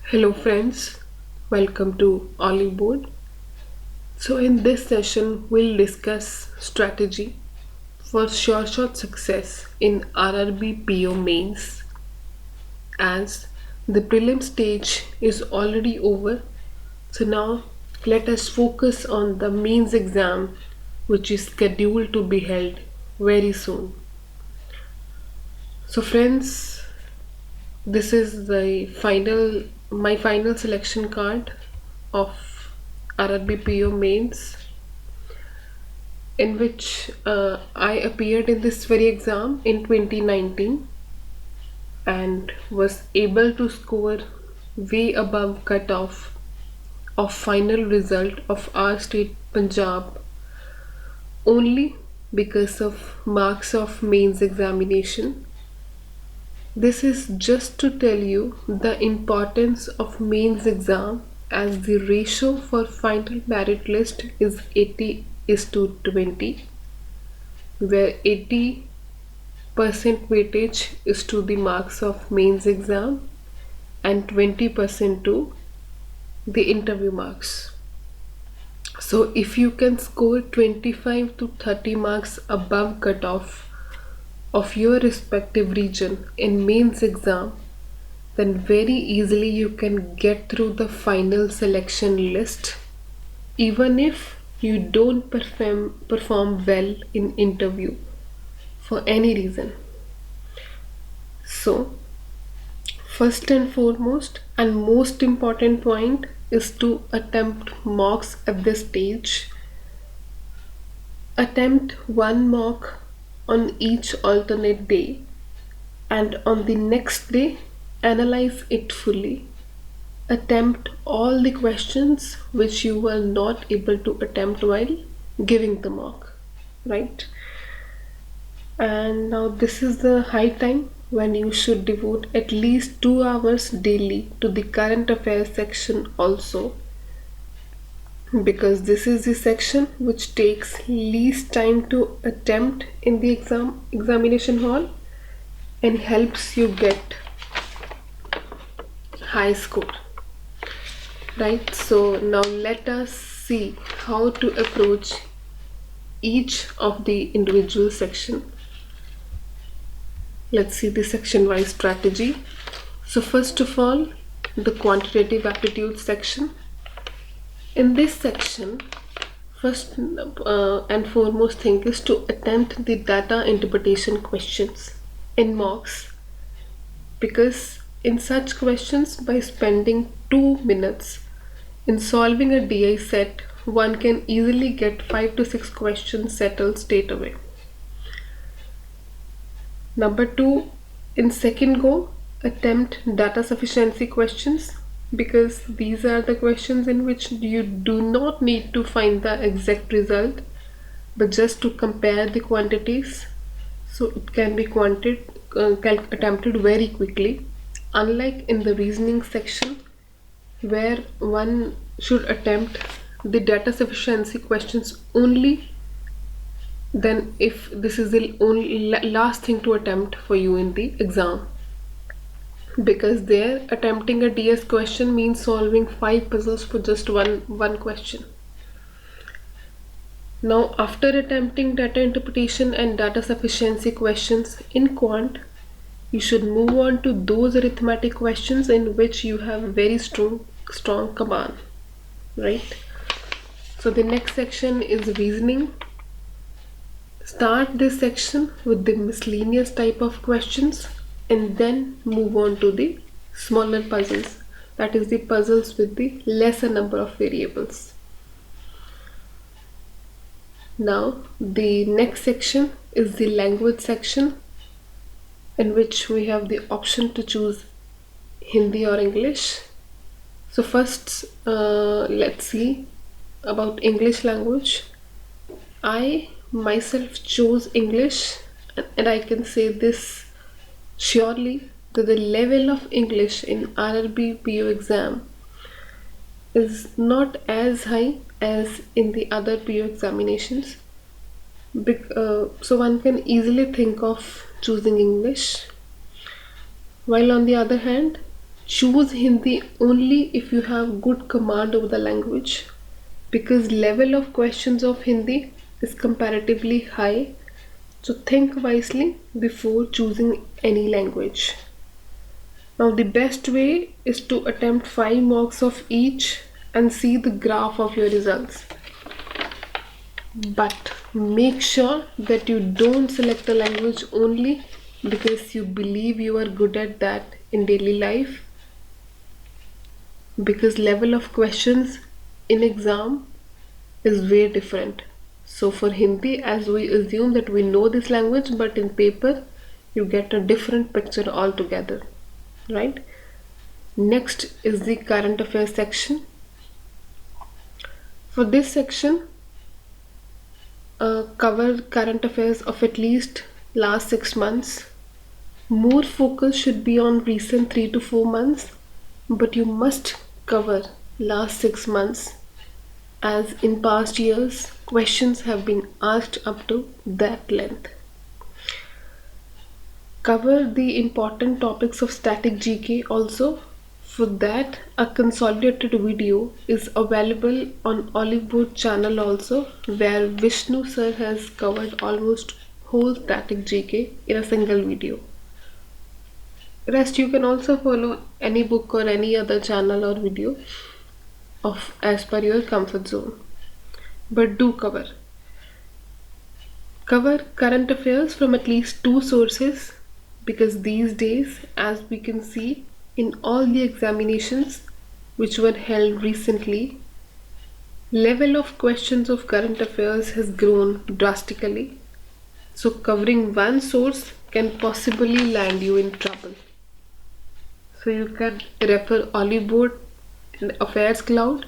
Hello friends, welcome to Oliveboard. So in this session we'll discuss strategy for short success in RRB PO mains, as the prelim stage is already over. So now let us focus on the mains exam, which is scheduled to be held very soon. So friends, this is my final selection card of RRB PO mains, in which I appeared in this very exam in 2019 and was able to score way above cutoff of final result of our state Punjab only because of marks of mains examination. This is just to tell you the importance of mains exam, as the ratio for final merit list is 80:20, where 80% weightage is to the marks of mains exam and 20% to the interview marks. So if you can score 25 to 30 marks above cutoff of your respective region in mains exam, then very easily you can get through the final selection list, even if you don't perform well in interview for any reason. So first and foremost and most important point is to attempt mocks at this stage. Attempt one mock on each alternate day, and on the next day analyze it fully. Attempt all the questions which you were not able to attempt while giving the mock, right? And now this is the high time when you should devote at least 2 hours daily to the current affairs section also, because this is the section which takes least time to attempt in the examination hall and helps you get high score, right? So now let us see how to approach each of the individual section. Let's see the section-wise strategy. So first of all, the quantitative aptitude section. In this section, first and foremost thing is to attempt the data interpretation questions in mocks, because in such questions, by spending 2 minutes in solving a DI set, one can easily get 5 to 6 questions settled straight away. Number 2, in second go, attempt data sufficiency questions, because these are the questions in which you do not need to find the exact result but just to compare the quantities, so it can be attempted very quickly, unlike in the reasoning section where one should attempt the data sufficiency questions only then if this is the only last thing to attempt for you in the exam, because there attempting a DS question means solving 5 puzzles for just one question. Now after attempting data interpretation and data sufficiency questions in quant, you should move on to those arithmetic questions in which you have very strong command, right? So the next section is reasoning. Start this section with the miscellaneous type of questions and then move on to the smaller puzzles, that is the puzzles with the lesser number of variables. Now the next section is the language section, in which we have the option to choose Hindi or English. So first let's see about English language. I myself chose English, and I can say this surely that the level of English in RRB PO exam is not as high as in the other PO examinations. So one can easily think of choosing English. While on the other hand, Choose Hindi only if you have good command over the language, because level of questions of Hindi is comparatively high. So think wisely before choosing any language. Now the best way is to attempt 5 marks of each and see the graph of your results. But make sure that you don't select a language only because you believe you are good at that in daily life, because level of questions in exam is way different. So for Hindi, as we assume that we know this language, but in paper you get a different picture altogether, right? Next is the current affairs section. For this section, cover current affairs of at least last 6 months. More focus should be on recent 3 to 4 months, but you must cover last 6 months, as in past years questions have been asked up to that length. Cover the important topics of static GK also. For that, a consolidated video is available on Oliveboard channel also, where Vishnu sir has covered almost whole static GK in a single video. Rest you can also follow any book or any other channel or video of as per your comfort zone. But do cover current affairs from at least 2 sources, because these days, as we can see in all the examinations which were held recently, level of questions of current affairs has grown drastically. So covering one source can possibly land you in trouble. So you can refer Oliveboard and Affairs Cloud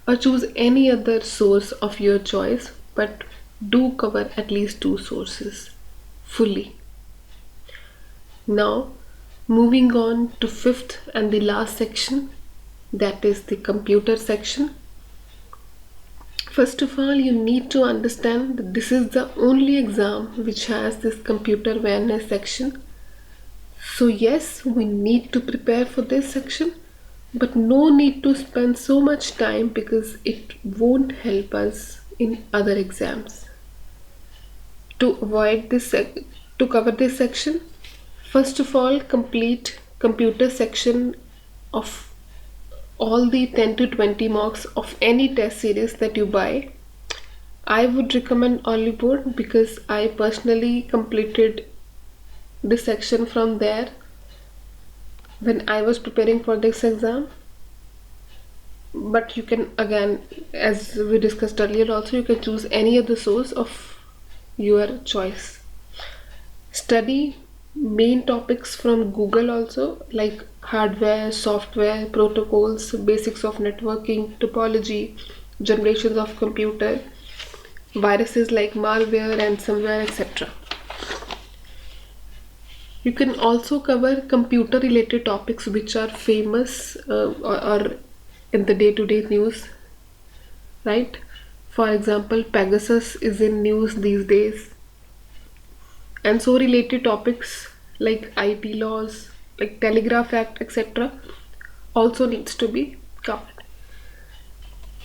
or choose any other source of your choice, but do cover at least 2 sources fully. Now moving on to fifth and the last section, that is the computer section. First of all, you need to understand that this is the only exam which has this computer awareness section. So yes, we need to prepare for this section, but no need to spend so much time because it won't help us in other exams. To avoid this to cover this section, first of all, complete computer section of all the 10 to 20 marks of any test series that you buy. I would recommend Oliveboard because I personally completed this section from there when I was preparing for this exam. But you can, again, as we discussed earlier also, you can choose any other source of your choice. Study main topics from Google also, like hardware, software, protocols, basics of networking, topology, generations of computer, viruses like malware, ransomware, etc. You can also cover computer related topics which are famous or in the day-to-day news, right? For example, Pegasus is in news these days, and so related topics like IT laws, like Telegraph Act, etc. also needs to be covered.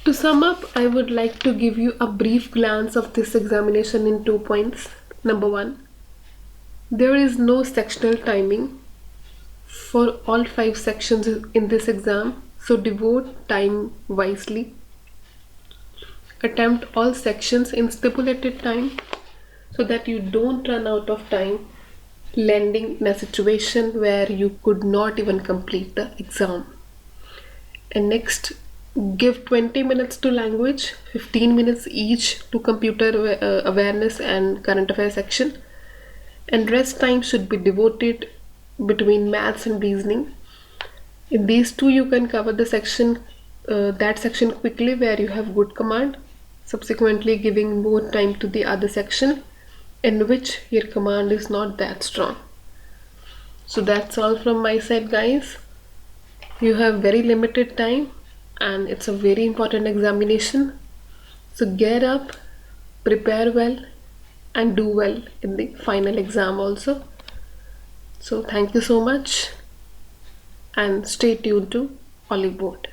To sum up, I would like to give you a brief glance of this examination in 2 points. Number 1, there is no sectional timing for all 5 sections in this exam, so devote time wisely. Attempt all sections in stipulated time so that you don't run out of time landing in a situation where you could not even complete the exam. And next, give 20 minutes to language, 15 minutes each to computer awareness and current affairs section, and rest time should be devoted between maths and reasoning. In these two you can cover the section that section quickly where you have good command, subsequently giving more time to the other section in which your command is not that strong. So that's all from my side, guys. You have very limited time and it's a very important examination, so get up, prepare well and do well in the final exam also. So thank you so much. and stay tuned to Oliveboard.